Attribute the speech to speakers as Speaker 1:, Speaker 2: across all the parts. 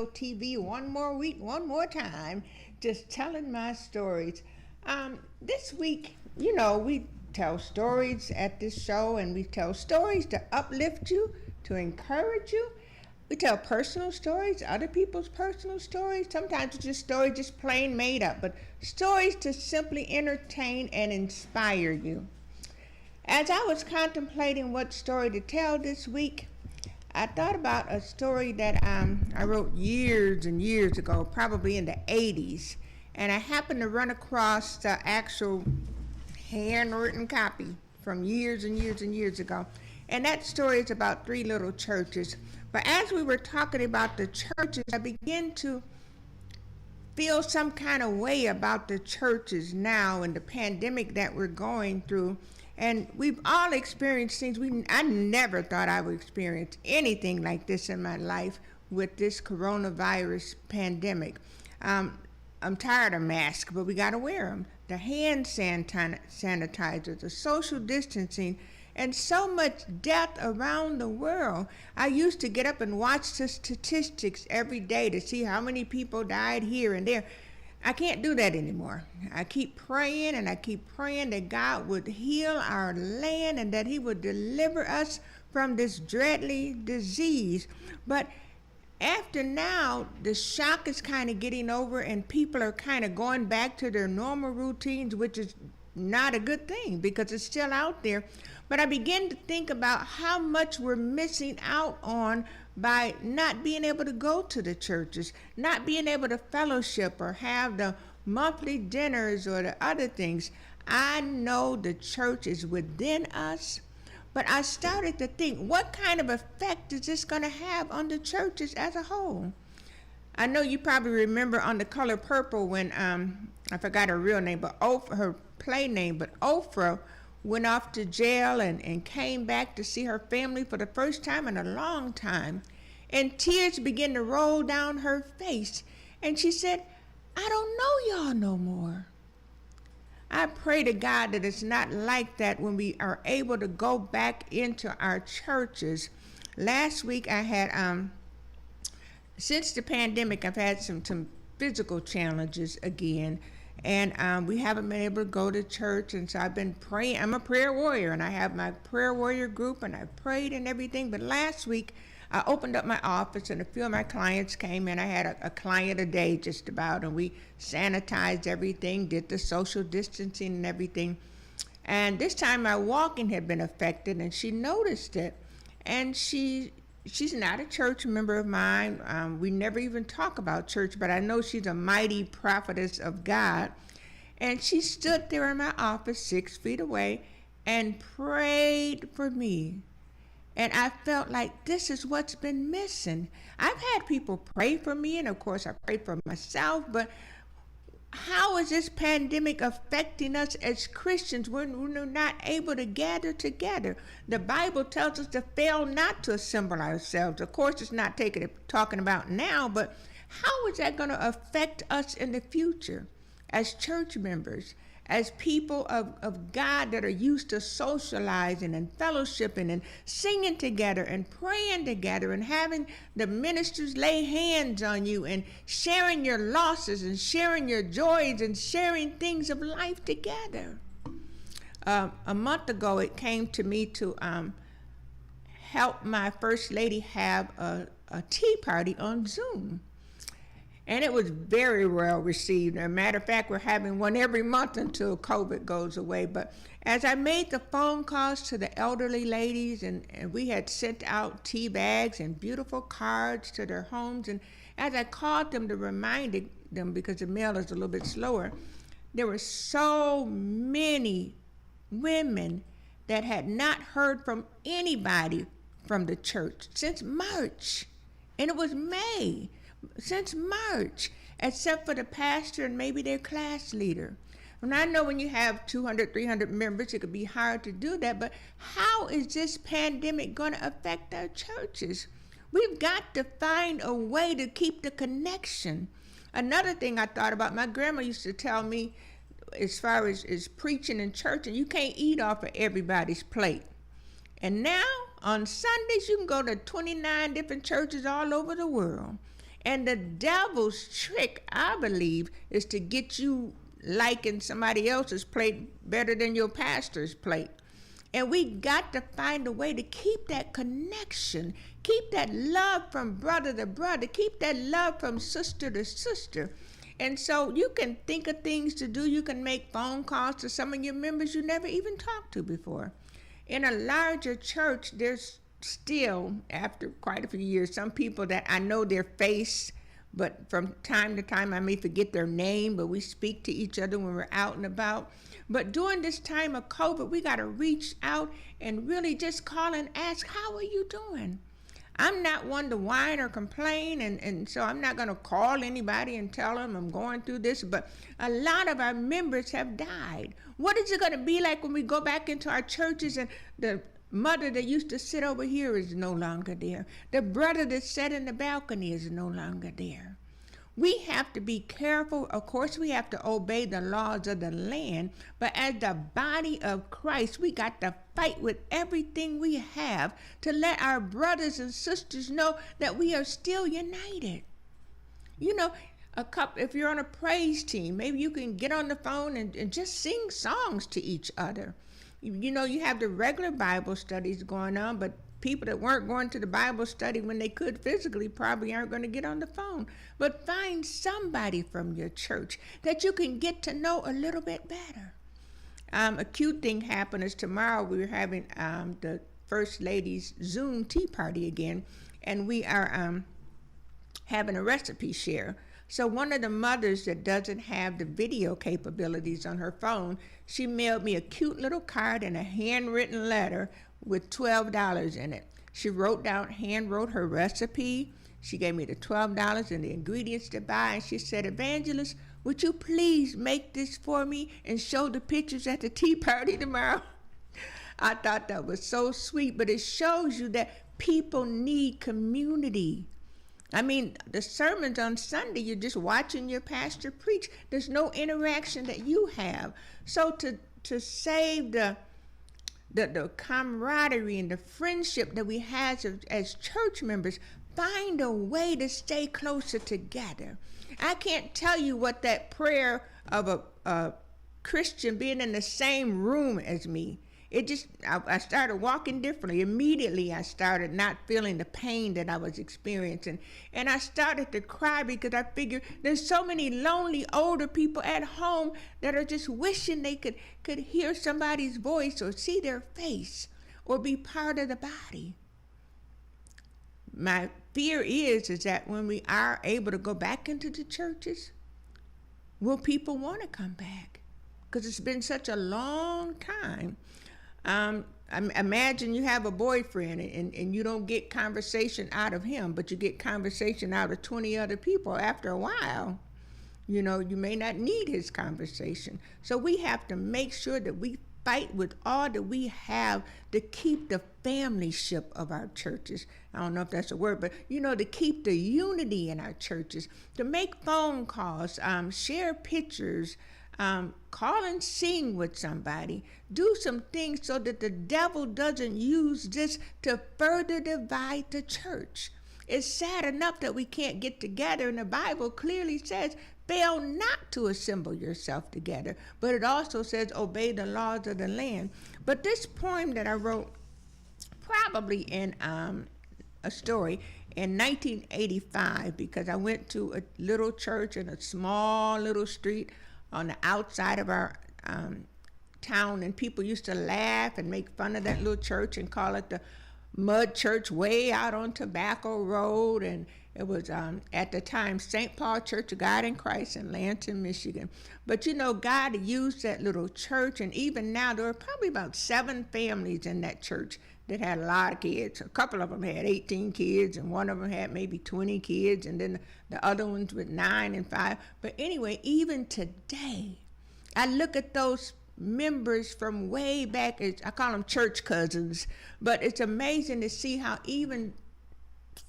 Speaker 1: TV one more week, one more time, just telling my stories. This week, we tell stories at this show, and we tell stories to uplift you, to encourage you. We tell personal stories, other people's personal stories. Sometimes it's just stories just plain made up, but stories to simply entertain and inspire you. As I was contemplating what story to tell this week, I thought about a story that I wrote years and years ago, probably in the 80s, and I happened to run across the actual handwritten copy from years and years and years ago. And that story is about three little churches. But as we were talking about the churches, I began to feel some kind of way about the churches now and the pandemic that we're going through. And we've all experienced things. I never thought I would experience anything like this in my life with this coronavirus pandemic. I'm tired of masks, but we got to wear them. The hand sanitizer, the social distancing, and so much death around the world. I used to get up and watch the statistics every day to see how many people died here and there. I can't do that anymore. I keep praying and I keep praying that God would heal our land and that he would deliver us from this deadly disease. But after now, the shock is kind of getting over and people are kind of going back to their normal routines, which is not a good thing because it's still out there. But I begin to think about how much we're missing out on by not being able to go to the churches, not being able to fellowship or have the monthly dinners or the other things. I know the church is within us, but I started to think, what kind of effect is this going to have on the churches as a whole? I know you probably remember on The Color Purple when, I forgot her real name, but her play name, but Oprah went off to jail and came back to see her family for the first time in a long time. And tears began to roll down her face. And she said, I don't know y'all no more. I pray to God that it's not like that when we are able to go back into our churches. Last week I had, since the pandemic, I've had some physical challenges again. And we haven't been able to go to church, and so I've been praying. I'm a prayer warrior, and I have my prayer warrior group, and I prayed and everything. But last week, I opened up my office, and a few of my clients came in. I had a client a day just about, and we sanitized everything, did the social distancing and everything. And this time, my walking had been affected, and she noticed it. And she's not a church member of mine. We never even talk about church, but I know she's a mighty prophetess of God. And she stood there in my office 6 feet away and prayed for me. And I felt like this is what's been missing. I've had people pray for me, and of course I pray for myself, but how is this pandemic affecting us as Christians when we're not able to gather together? The Bible tells us to fail not to assemble ourselves. Of course, it's not talking about now, but how is that going to affect us in the future as church members, as people of God that are used to socializing and fellowshipping and singing together and praying together and having the ministers lay hands on you and sharing your losses and sharing your joys and sharing things of life together? A month ago, it came to me to help my first lady have a tea party on Zoom. And it was very well received. As a matter of fact, we're having one every month until COVID goes away. But as I made the phone calls to the elderly ladies, and we had sent out tea bags and beautiful cards to their homes, and as I called them to remind them, because the mail is a little bit slower, there were so many women that had not heard from anybody from the church since March. And it was May. Since March, except for the pastor and maybe their class leader. And I know when you have 200, 300 members, it could be hard to do that, but how is this pandemic going to affect our churches? We've got to find a way to keep the connection. Another thing I thought about, my grandma used to tell me, as far as preaching in church, and you can't eat off of everybody's plate. And now, on Sundays, you can go to 29 different churches all over the world. And the devil's trick, I believe, is to get you liking somebody else's plate better than your pastor's plate. And we got to find a way to keep that connection, keep that love from brother to brother, keep that love from sister to sister. And so you can think of things to do. You can make phone calls to some of your members you never even talked to before. In a larger church, there's still, after quite a few years, some people that I know their face, but from time to time I may forget their name, but we speak to each other when we're out and about. But during this time of COVID, we got to reach out and really just call and ask, how are you doing? I'm not one to whine or complain, and so I'm not going to call anybody and tell them I'm going through this, but a lot of our members have died. What is it going to be like when we go back into our churches and the mother that used to sit over here is no longer there? The brother that sat in the balcony is no longer there. We have to be careful. Of course, we have to obey the laws of the land, but as the body of Christ, we got to fight with everything we have to let our brothers and sisters know that we are still united. You know, if you're on a praise team, maybe you can get on the phone and just sing songs to each other. You know, you have the regular Bible studies going on, but people that weren't going to the Bible study when they could physically probably aren't going to get on the phone. But find somebody from your church that you can get to know a little bit better. A cute thing happened is tomorrow we're having the First Lady's Zoom tea party again, and we are having a recipe share. So one of the mothers that doesn't have the video capabilities on her phone, she mailed me a cute little card and a handwritten letter with $12 in it. She hand wrote her recipe. She gave me the $12 and the ingredients to buy, and she said, "Evangelist, would you please make this for me and show the pictures at the tea party tomorrow?" I thought that was so sweet, but it shows you that people need community. I mean, the sermons on Sunday, you're just watching your pastor preach. There's no interaction that you have. So to save the camaraderie and the friendship that we have as church members, find a way to stay closer together. I can't tell you what that prayer of a Christian being in the same room as me, I started walking differently. Immediately I started not feeling the pain that I was experiencing. And I started to cry because I figured there's so many lonely older people at home that are just wishing they could hear somebody's voice or see their face or be part of the body. My fear is that when we are able to go back into the churches, will people want to come back? Because it's been such a long time. Imagine you have a boyfriend and you don't get conversation out of him, but you get conversation out of 20 other people. After a while, you know, you may not need his conversation. So we have to make sure that we fight with all that we have to keep the familyship of our churches. I don't know if that's a word, but, you know, to keep the unity in our churches, to make phone calls, share pictures, call and sing with somebody, do some things so that the devil doesn't use this to further divide the church. It's sad enough that we can't get together, and the Bible clearly says, fail not to assemble yourself together, but it also says obey the laws of the land. But this poem that I wrote probably in a story in 1985, because I went to a little church in a small little street on the outside of our town, and people used to laugh and make fun of that little church and call it the mud church way out on Tobacco Road. And it was at the time St. Paul Church of God in Christ in Lansing, Michigan. But you know, God used that little church, and even now there are probably about 7 families in that church that had a lot of kids. A couple of them had 18 kids, and one of them had maybe 20 kids, and then the other ones with 9 and 5. But anyway, even today, I look at those members from way back, I call them church cousins, but it's amazing to see how even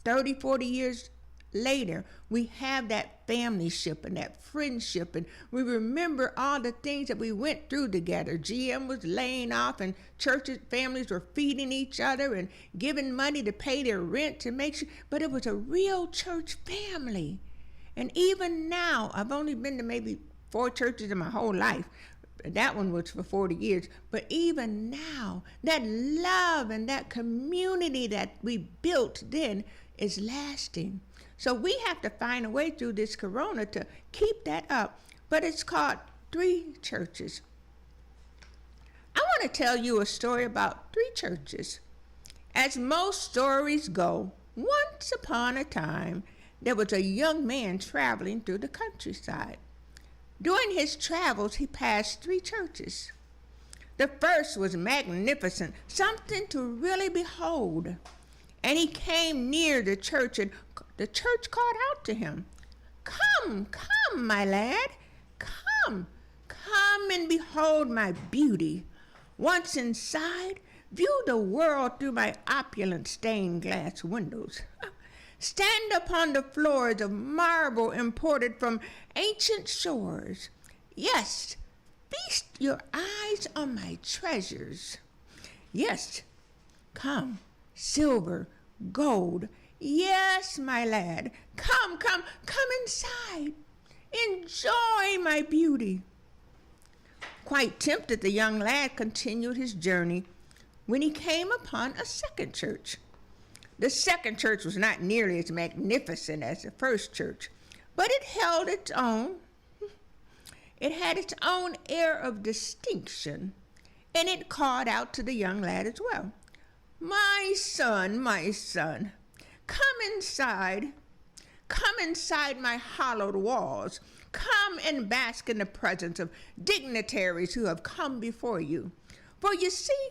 Speaker 1: 30, 40 years later, we have that familyship and that friendship, and we remember all the things that we went through together. GM was laying off, and churches, families were feeding each other and giving money to pay their rent to make sure, but it was a real church family. And even now, I've only been to maybe 4 churches in my whole life. That one was for 40 years. But even now, that love and that community that we built then is lasting. So we have to find a way through this corona to keep that up. But it's called 3 churches. I want to tell you a story about 3 churches. As most stories go, once upon a time, there was a young man traveling through the countryside. During his travels, he passed 3 churches. The first was magnificent, something to really behold. And he came near the church, and the church called out to him, "Come, come, my lad, come and behold my beauty. Once inside, view the world through my opulent stained glass windows. Stand upon the floors of marble imported from ancient shores. Yes, feast your eyes on my treasures. Yes, come, silver, gold. Yes, my lad, come inside. Enjoy my beauty." Quite tempted, the young lad continued his journey when he came upon a second church. The second church was not nearly as magnificent as the first church, but it held its own. It had its own air of distinction, and it called out to the young lad as well, my son, come inside my hollowed walls. Come and bask in the presence of dignitaries who have come before you. For you see,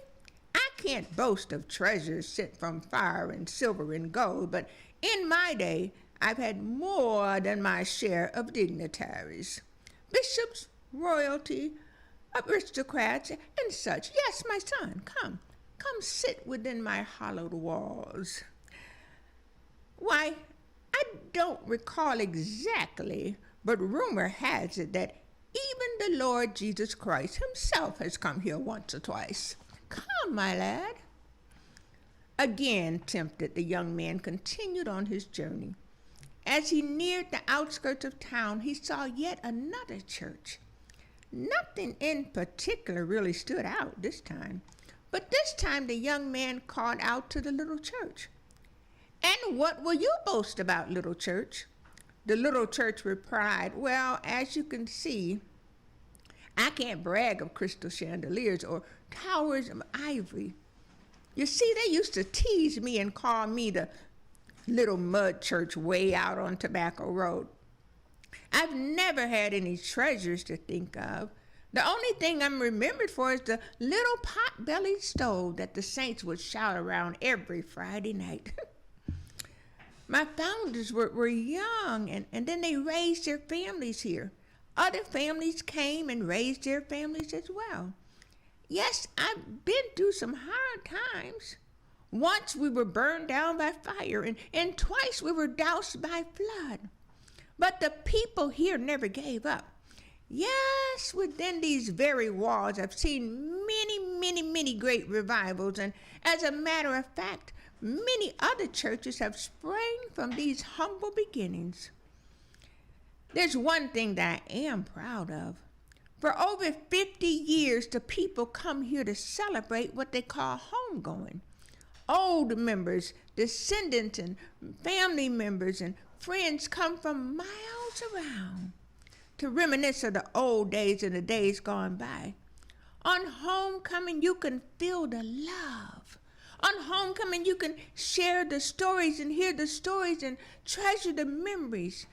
Speaker 1: I can't boast of treasures sent from fire and silver and gold, but in my day I've had more than my share of dignitaries, bishops, royalty, aristocrats, and such. Yes, my son, come sit within my hallowed walls. Why, I don't recall exactly, but rumor has it that even the Lord Jesus Christ himself has come here once or twice. Come, my lad. Again tempted, the young man continued on his journey. As he neared the outskirts of town, he saw yet another church. Nothing in particular really stood out this time, but this time the young man called out to the little church, "And what will you boast about, little church?" The little church replied, "Well, as you can see, I can't brag of crystal chandeliers or towers of ivory. You see, they used to tease me and call me the little mud church way out on Tobacco Road. I've never had any treasures to think of. The only thing I'm remembered for is the little pot-bellied stove that the saints would shout around every Friday night." My founders were young, and then they raised their families here. Other families came and raised their families as well. Yes, I've been through some hard times. Once we were burned down by fire, and twice we were doused by flood. But the people here never gave up. Yes, within these very walls, I've seen many great revivals, and as a matter of fact, many other churches have sprang from these humble beginnings. There's one thing that I am proud of. For over 50 years, the people come here to celebrate what they call homegoing. Old members, descendants, and family members and friends come from miles around to reminisce of the old days and the days gone by. On homecoming, you can feel the love. On homecoming, you can share the stories and hear the stories and treasure the memories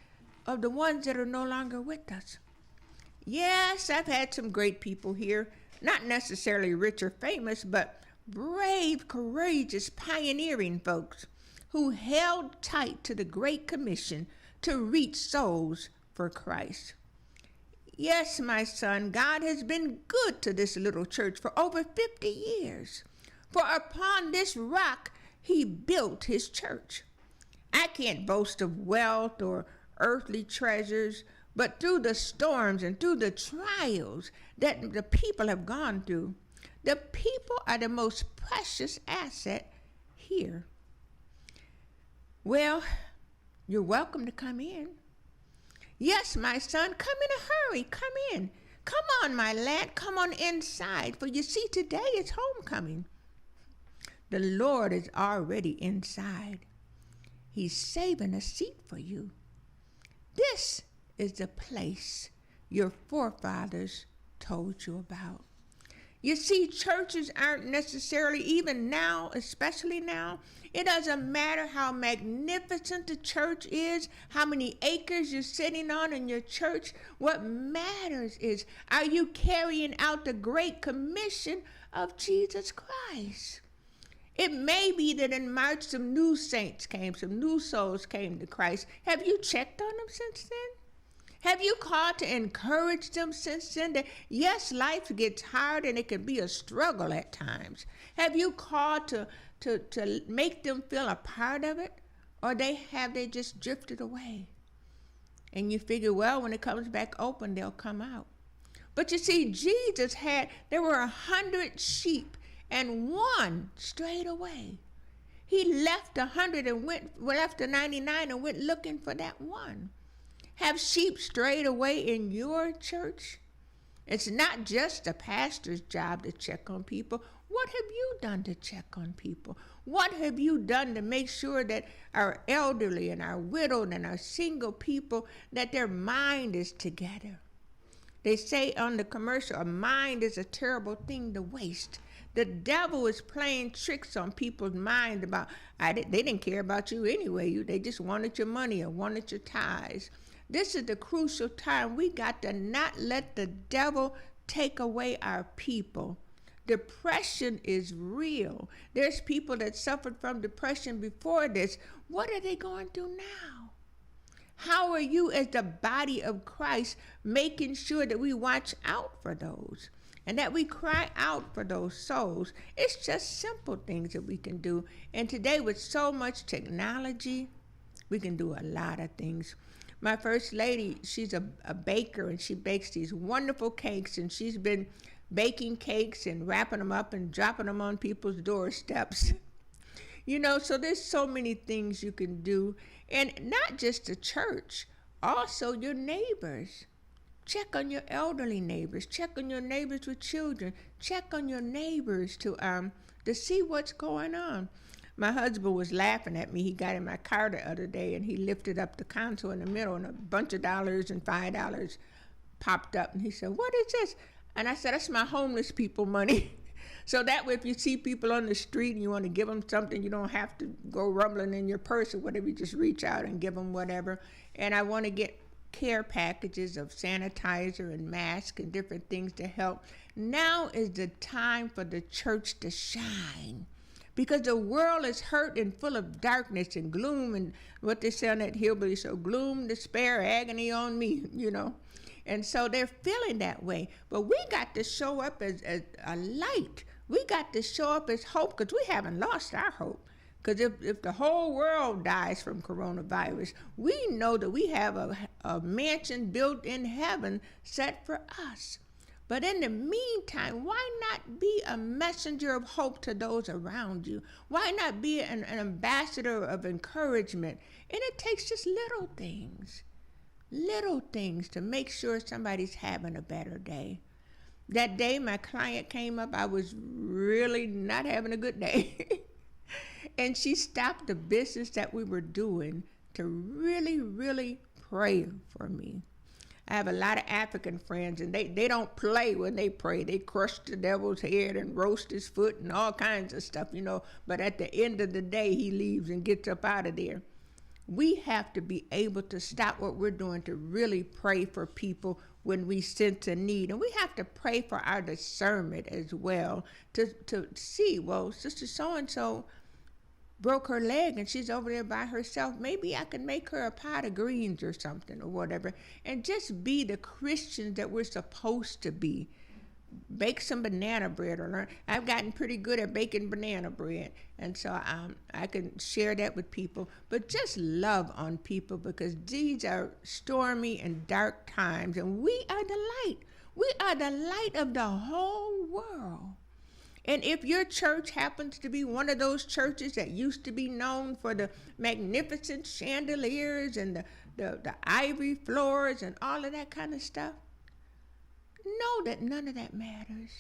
Speaker 1: of the ones that are no longer with us. Yes, I've had some great people here, not necessarily rich or famous, but brave, courageous, pioneering folks who held tight to the Great Commission to reach souls for Christ. Yes, my son, God has been good to this little church for over 50 years. For upon this rock, he built his church. I can't boast of wealth or earthly treasures, but through the storms and through the trials that the people have gone through, the people are the most precious asset here. Well, you're welcome to come in. Yes, my son, come in a hurry. Come in. Come on, my lad, come on inside. For you see, today is homecoming. The Lord is already inside. He's saving a seat for you. This is the place your forefathers told you about. You see, churches aren't necessarily, even now, especially now, it doesn't matter how magnificent the church is, how many acres you're sitting on in your church. What matters is, are you carrying out the great commission of Jesus Christ? It may be that in March some new saints came, some new souls came to Christ. Have you checked on them since then? Have you called to encourage them since then? That yes, life gets hard and it can be a struggle at times. Have you called to make them feel a part of it? Or have they just drifted away? And you figure, well, when it comes back open, they'll come out. But you see, there were 100 sheep and one strayed away. He left 100 and left the 99 and went looking for that one. Have sheep strayed away in your church? It's not just the pastor's job to check on people. What have you done to check on people? What have you done to make sure that our elderly and our widowed and our single people, that their mind is together? They say on the commercial, a mind is a terrible thing to waste. The devil is playing tricks on people's mind about, they didn't care about you anyway. They just wanted your money or wanted your tithes. This is the crucial time. We got to not let the devil take away our people. Depression is real. There's people that suffered from depression before this. What are they going through now? How are you as the body of Christ making sure that we watch out for those and that we cry out for those souls? It's just simple things that we can do. And today with so much technology, we can do a lot of things. My first lady, she's a baker, and she bakes these wonderful cakes, and she's been baking cakes and wrapping them up and dropping them on people's doorsteps. So there's so many things you can do. And not just the church, also your neighbors. Check on your elderly neighbors. Check on your neighbors with children. Check on your neighbors to see what's going on. My husband was laughing at me. He got in my car the other day, and he lifted up the console in the middle, and a bunch of dollars and $5 popped up. And he said, "What is this?" And I said, "That's my homeless people money." So that way, if you see people on the street and you want to give them something, you don't have to go rumbling in your purse or whatever. You just reach out and give them whatever. And I want to get care packages of sanitizer and masks and different things to help. Now is the time for the church to shine, because the world is hurt and full of darkness and gloom, and what they say on that hillbilly show, gloom, despair, agony on me, And so they're feeling that way. But we got to show up as a light. We got to show up as hope, because we haven't lost our hope. Because if the whole world dies from coronavirus, we know that we have a mansion built in heaven set for us. But in the meantime, why not be a messenger of hope to those around you? Why not be an ambassador of encouragement? And it takes just little things to make sure somebody's having a better day. That day my client came up, I was really not having a good day. And she stopped the business that we were doing to really, really pray for me. I have a lot of African friends, and they don't play when they pray. They crush the devil's head and roast his foot and all kinds of stuff, But at the end of the day, he leaves and gets up out of there. We have to be able to stop what we're doing to really pray for people when we sense a need. And we have to pray for our discernment as well to see, well, Sister so-and-so broke her leg and she's over there by herself. Maybe I can make her a pot of greens or something or whatever, and just be the Christians that we're supposed to be. bake some banana bread or learn. I've gotten pretty good at baking banana bread, and so I can share that with people. But just love on people, because these are stormy and dark times, and we are the light. We are the light of the whole world. And if your church happens to be one of those churches that used to be known for the magnificent chandeliers and the ivory floors and all of that kind of stuff, know that none of that matters.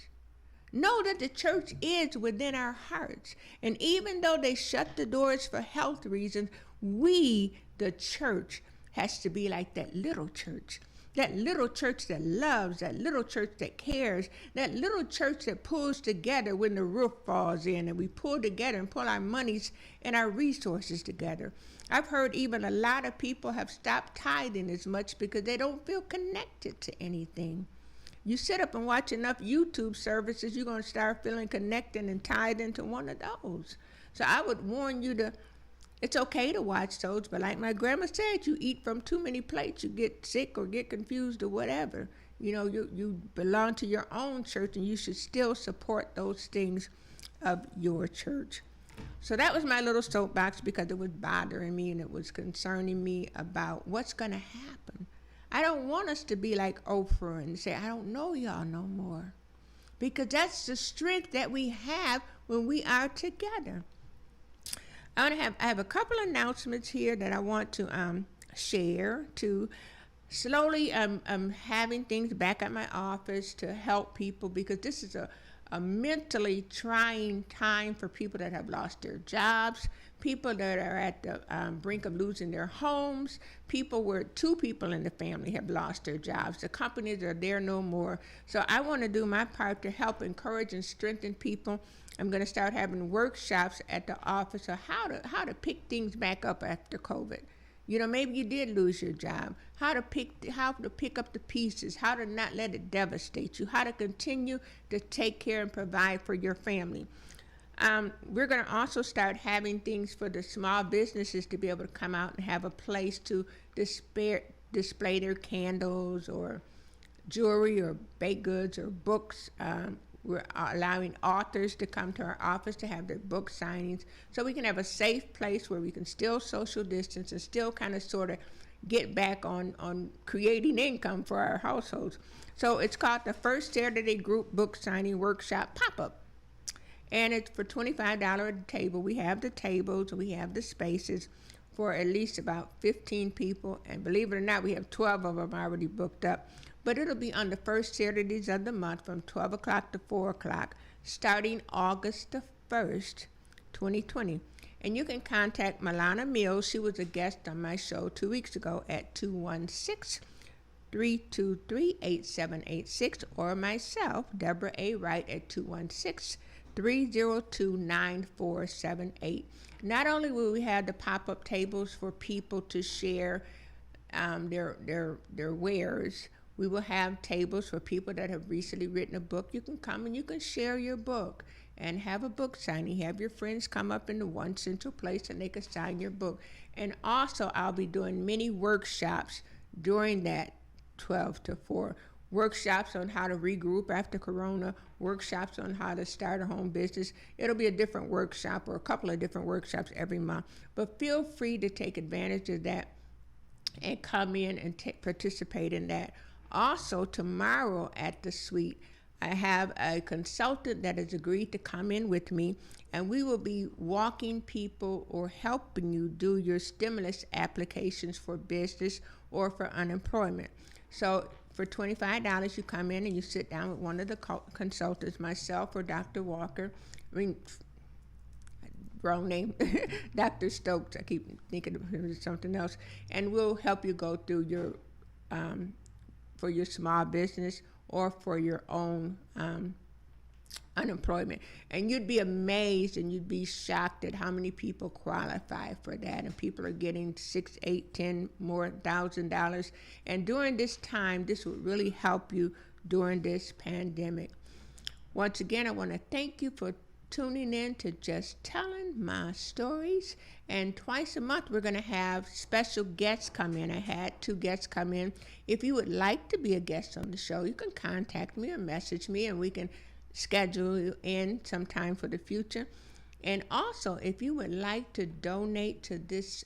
Speaker 1: Know that the church is within our hearts. And even though they shut the doors for health reasons, we, the church, has to be like that little church. That little church that loves, that little church that cares, that little church that pulls together when the roof falls in, and we pull together and pull our monies and our resources together. I've heard even a lot of people have stopped tithing as much because they don't feel connected to anything. You sit up and watch enough YouTube services, you're going to start feeling connected and tied into one of those. So I would warn you it's okay to watch those, but like my grandma said, you eat from too many plates, you get sick or get confused or whatever. You belong to your own church, and you should still support those things of your church. So that was my little soapbox, because it was bothering me and it was concerning me about what's going to happen. I don't want us to be like Oprah and say, I don't know y'all no more. Because that's the strength that we have when we are together. I have a couple of announcements here that I want to share. To slowly having things back at my office to help people, because this is a mentally trying time for people that have lost their jobs, people that are at the brink of losing their homes, people where 2 people in the family have lost their jobs. The companies are there no more. So I want to do my part to help encourage and strengthen people. I'm going to start having workshops at the office of how to pick things back up after COVID. Maybe you did lose your job. How to pick up the pieces, how to not let it devastate you, how to continue to take care and provide for your family. We're going to also start having things for the small businesses to be able to come out and have a place to display their candles or jewelry or baked goods or books. We're allowing authors to come to our office to have their book signings, so we can have a safe place where we can still social distance and still kind of sort of get back on creating income for our households. So it's called the First Saturday Group Book Signing Workshop Pop-Up. And it's for $25 a table. We have the tables, we have the spaces for at least about 15 people. And believe it or not, we have 12 of them already booked up. But it'll be on the first Saturdays of the month from 12 o'clock to 4 o'clock, starting August the 1st, 2020. And you can contact Milana Mills. She was a guest on my show 2 weeks ago at 216-323-8786, or myself, Deborah A. Wright, at 216-302-9478. Not only will we have the pop-up tables for people to share their wares, we will have tables for people that have recently written a book. You can come and you can share your book and have a book signing. Have your friends come up into one central place and they can sign your book. And also, I'll be doing many workshops during that 12 to 4. Workshops on how to regroup after Corona, workshops on how to start a home business. It'll be a different workshop or a couple of different workshops every month. But feel free to take advantage of that and come in and participate in that. Also, tomorrow at the suite, I have a consultant that has agreed to come in with me, and we will be walking people or helping you do your stimulus applications for business or for unemployment. So for $25, you come in and you sit down with one of the consultants, myself or Dr. Walker. Wrong name, Dr. Stokes. I keep thinking of him as something else. And we'll help you go through your for your small business or for your own unemployment. And you'd be amazed and you'd be shocked at how many people qualify for that. And people are getting $6, $8, $10 more $1,000. And during this time, this would really help you during this pandemic. Once again, I want to thank you for tuning in to Just Telling My Stories. And twice a month, we're going to have special guests come in. I had 2 guests come in. If you would like to be a guest on the show, you can contact me or message me, and we can schedule you in sometime for the future. And also, if you would like to donate to this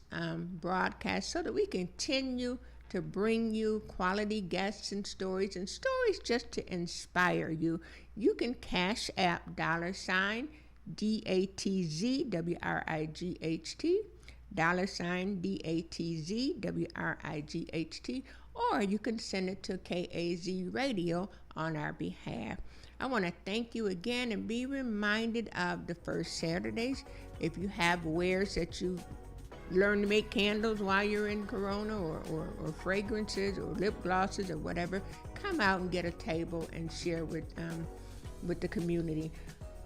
Speaker 1: broadcast so that we continue to bring you quality guests and stories just to inspire you, you can Cash App $DATZ WRIGHT, $DATZ WRIGHT, or you can send it to KAZ Radio on our behalf. I want to thank you again and be reminded of the first Saturdays. If you have wares that you learn to make candles while you're in Corona, or fragrances or lip glosses or whatever, come out and get a table and share with the community.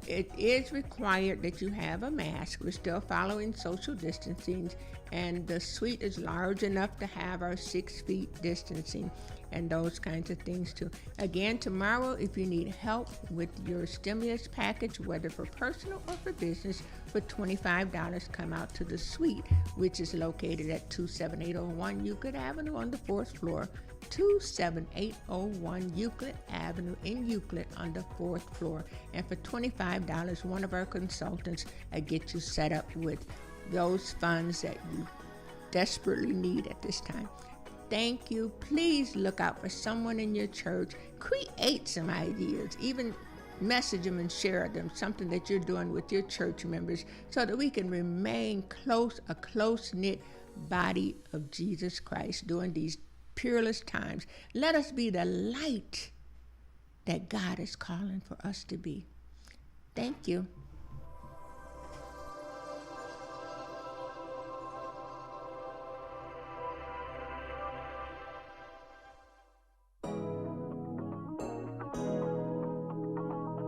Speaker 1: It is required that you have a mask. We're still following social distancing, and the suite is large enough to have our 6 feet distancing and those kinds of things too. Again, tomorrow, if you need help with your stimulus package, whether for personal or for business, for $25, come out to the suite, which is located at 27801 Euclid Avenue on the 4th floor. 27801 Euclid Avenue in Euclid on the 4th floor. And for $25, one of our consultants will get you set up with those funds that you desperately need at this time. Thank you. Please look out for someone in your church. Create some ideas. Even message them and share them, something that you're doing with your church members, so that we can remain a close-knit body of Jesus Christ during these peerless times. Let us be the light that God is calling for us to be. Thank you.